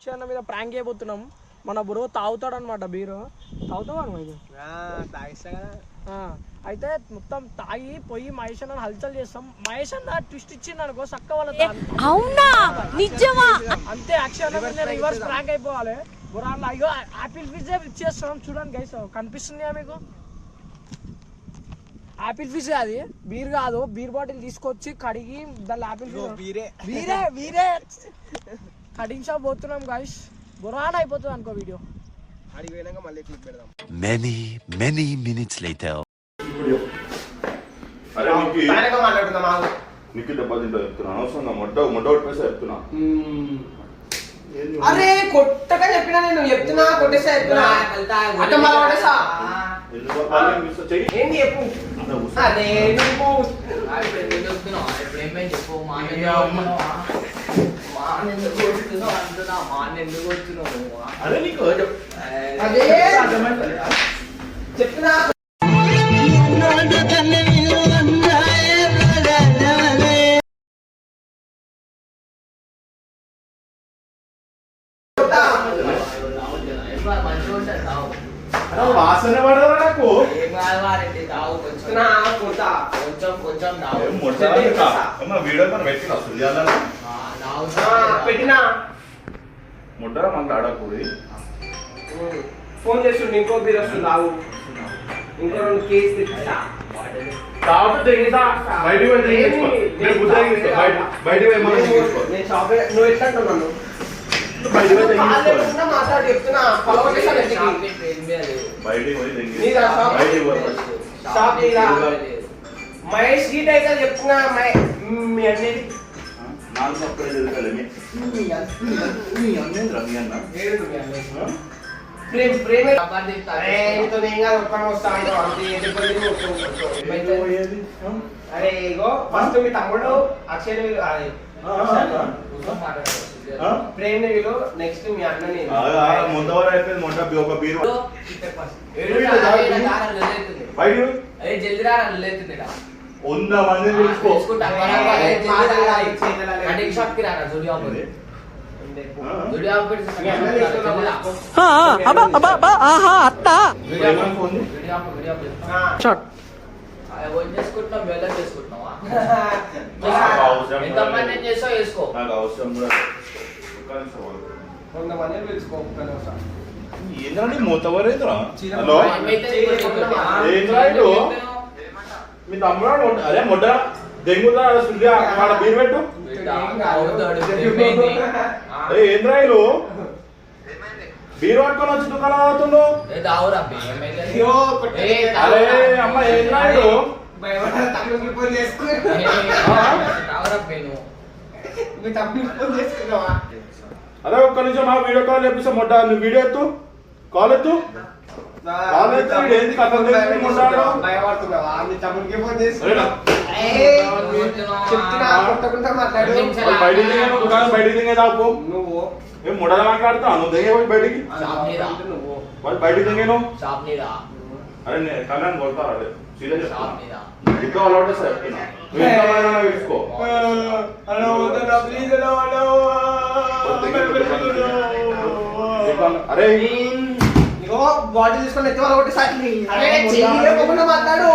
అన్న మీద ప్రాంక్ చేయబోతున్నాం. మన బ్రో తాగుతాడు అనమాట బీరు. తాగుతావా అయితే మొత్తం తాగి పోయి మహేష్ అన్న హల్చల్ చేస్తాం. మహేష్ అన్న ట్విస్ట్ ఇచ్చింది అనుకో సక్క వాళ్ళ అవునా నిజమా అంతే యాక్షన్ రివర్స్ ప్రాంక్ అయిపోవాలి. బ్రో అయ్యో ఆపిల్ ఫిజ్ ఇచ్చేస్తున్నాం చూడండి గైస్. కనిపిస్తుందా మీకు? ఆపిల్ ఫిజ్ అది బీర్ కాదు. బీర్ బాటిల్ తీసుకొచ్చి కడిగి దాని ఆపిల్ బీరే కటింగ్ షాప్ పోతున్నాం గైస్. బురాన్ అయిపోతుంది అనుకో వీడియో. Many minutes later. నీకు దెబ్బతింటా చెప్తున్నా. అవసరంగా మొట్ట పైసా చెప్తున్నా. అరే కొట్టగా చెప్పినా నేను చెప్తున్నా కొట్టేసా చెప్తున్నా అంటే మళ్ళీ కొట్టేసా ఏంటి చెప్పు. అదే నువ్వు అదే నీకు అదే చెప్తున్నా వాసన పడదా నాకు. వీడియో పెట్టినా ముడ్డరా మనకు ఆడకూడదు. ఫోన్ చేస్తుండే ఇంకో బీర్ వస్తుంది రావు. ఇంకో 2 కేసు తెచ్చా నేను షాప్ నువ్వు ఎట్లా అంటున్నాను మాట్లాడి చెప్తున్నా షాప్ మహేష్ గీట్ అయితే చెప్తున్నా మీ అన్నిటి అరే ఇగో ఫస్ట్ మీ తమ్ముడు అక్షయ్ ప్రేమ్ వీళ్ళు నెక్స్ట్ మీ అన్నని ముందవర అయిపోయింది. మొంట ఒక బీరు వంద మంది ఏంటండి మూతవరేంద్రా? హలో మీ తమ్ముడు అదే మొడ్డ దెంగుతా బీరు పెట్టు. ఏంద్రా ఇల్లు బీరు పట్టుకొని వచ్చి దుకాణం అవుతుండు. అరే అమ్మ ఏంద్రా ఇల్లు అదే ఒక్క నిమిషం మా వీడియో కాల్ చేపిస్తా. మొట్ట నువ్వు వీడియో ఎత్తు, కాల్ ఎత్తు. ఏంది కథ బయటికి దిగే దాపు నువ్వు ఏం ముడల మాట్లాడుతావు. నువ్వు దిగే బయటికి బయటికి దిగాను. అరే కళ్యాణ్ కొడతారు. అదే సీరియస్ ఇంట్లో అలవాటు సార్ తీసుకో. అరే బాటిల్ తీసుకొని ఎత్తి వాళ్ళు ఒకటి మాట్లాడు.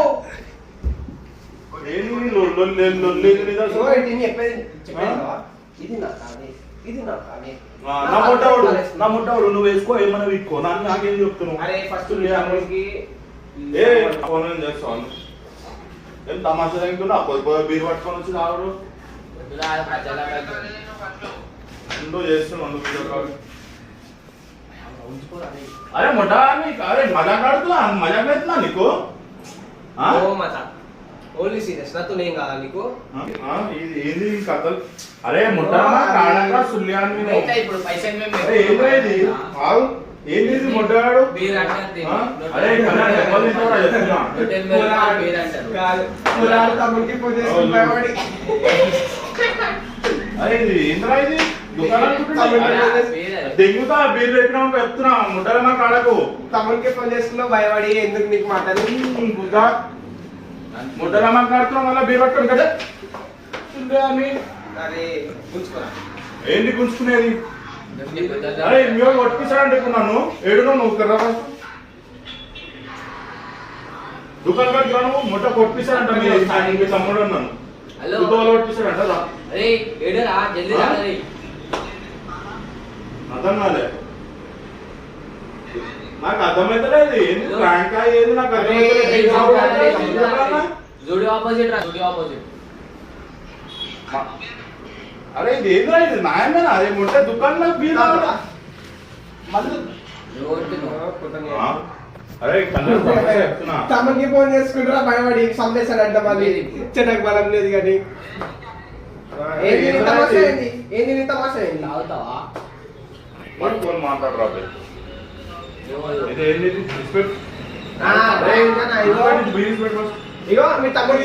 నా ముట్టవాడు నువ్వు వేసుకో ఏమన్నా వీక్కో. నాకేం చెప్తున్నావు? చేస్తాను ఏం తమాషా తగ్గుతున్నా. బీరు పట్టుకొని వచ్చి రావడు చేస్తున్నాడు వీడియో కాల్. అరే మొట్టా అరే మజాక్ ఆడుతున్నా మజాక్ అవుతున్నా నీకు. ఓన్లీ సీరియస్ నాతో నేను కాదా నీకు? ఏంది కథలు? అరే ముట్టా కాడంగా సుల్యాన్ని ఏంది మొట్టగాడు. అరే అరే ఇది ఏంద్రా ఇది దెంగుతా బీర్ పెట్టినా చెప్తున్నా. ముట్టల మా కాడకు తమ్ముడికి ఫోన్ చేసుకున్నావు భయపడి ఎందుకు నీకు మాట్లాడి ముట్టల మాట్లాడుతున్నావు. మళ్ళీ బీర్ పట్టుకోండి కదా. అరే గుంజుకోరా. ఏంటి గుంజుకునేది? అరే మేము కొట్టిస్తాడు నన్ను ఏడునో నువ్వు కదా దుకాణం కట్టాను మొట్ట కొట్టిస్తాడంట మీ తమ్ముడు నన్ను కొట్టిస్తాడంట అర్థం కాలే నాకు అర్థమైతలేదు ఏంది ప్రాంక్ ఏది నాకు అరే ఇది ఏంద్రా ఇది న్యాయమేనా అదే ఉంటే దుకాణంలో బీర్ అరే చెప్తున్నా తమకి ఫోన్ చేసుకుంటారా భయపడి సంపేశాడంట మళ్ళీ ఇచ్చడానికి బలం లేదు కానీ ఏంది తమాషా ఏంది పట్టుకొని మాట్లాడరా ఇది ఏంది ఇగో మీ తమ్ముడు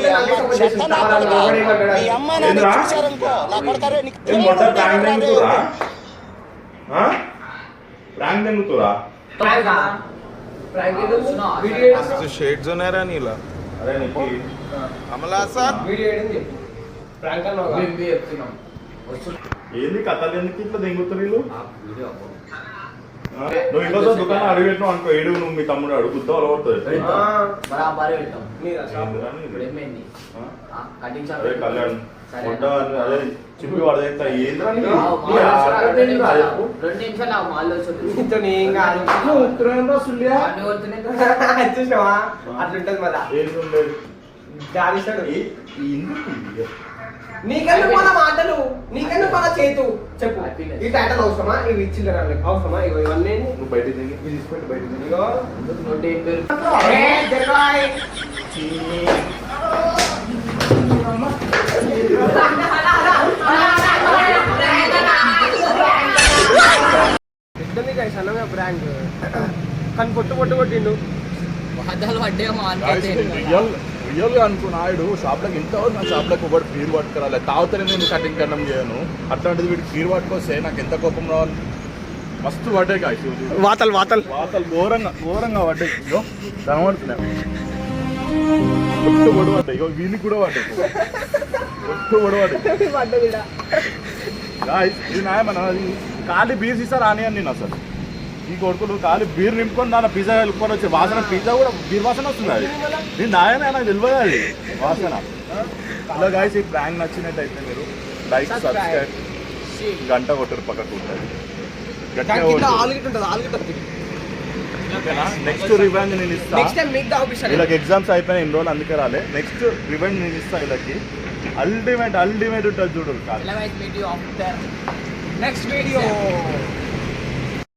ప్రాంక్ తెంగుతురా షేడ్స్ ఉన్నారా నీలా అరే నీకు అమలా సార్ ఏంది కథలు ఎందుకు ఇట్లా దెంగుతారు వీళ్ళు నువ్వు ఇంకోసారి దుకాణం అడుగు పెట్టినావు అనుకో ఏడు నువ్వు మీ తమ్ముడు అడుగుతావు అలవడుతుంది అదే కళ్యాణ్ మొట్ట అదే చిప్పి పడదేంట ఏంద్రా చూసినావా అట్లుంటది మళ్ళా ఏంటుండేది దారిస్తాడు నీకెందుకు మన మాటలు నీకెందుకు మన చేతు చెప్పు ఈ టైటల్ అవసరమా ఇవి ఇచ్చింది అవసరమా ఇగో ఇవన్నీ నువ్వు బయట తిని ఇది తీసుకుంటే బయట తిని ఇగో సన్నగా బ్రాండ్ కానీ పొట్టు కొట్టిండు రియల్ గా అనుకున్న ఆయుడు షాప్లోకి ఇంతవరకు నా షాప్లోకి ఒకటి బీర్ పట్టుకురాలి తాగుతానే నేను కటింగ్ కన్నం చేయను అట్లాంటిది వీడికి బీర్ పట్టుకొస్తే నాకు ఎంత కోపం రావాలి మస్తు పడ్డాయి కాయ వాతలు వాతలు వాతలు ఘోరంగా పడ్డాయి ఇగో కనబడుతున్నాయి ఒట్టు పొడి పడ్డాయి ఇగో వీళ్ళకి కూడా పడ్డాయి ఒట్టు పొడి పడ్డాయి ఇది నాయమన్నా ఖాళీ బీర్ సీసా రానియని నేను అసలు ఈ కొడుకులు ఖాళీ బీర్ నింపుకొని దాని పిజ్జా కలుపుకొని వచ్చే వాసన పిజ్జా కూడా బీర్ వాసన వస్తుంది అది నేను నాయన నాకు తెలియదు అది వాసన అలా గాయస్ ఈ ప్రాంక్ నచ్చినట్టయితే మీరు లైక్ సబ్స్క్రైబ్ గంట కొట్టరు పక్కకు ఉంటుంది నెక్స్ట్ రివెంజ్ నేను ఇస్తా వీళ్ళకి ఎగ్జామ్స్ అయిపోయినా ఇన్ని రోజులు అందుకే రాలే నెక్స్ట్ రివెంజ్ నేను ఇస్తా వీళ్ళకి అల్టిమేట్ ఉంటుంది చూడు నెక్స్ట్ వీడియో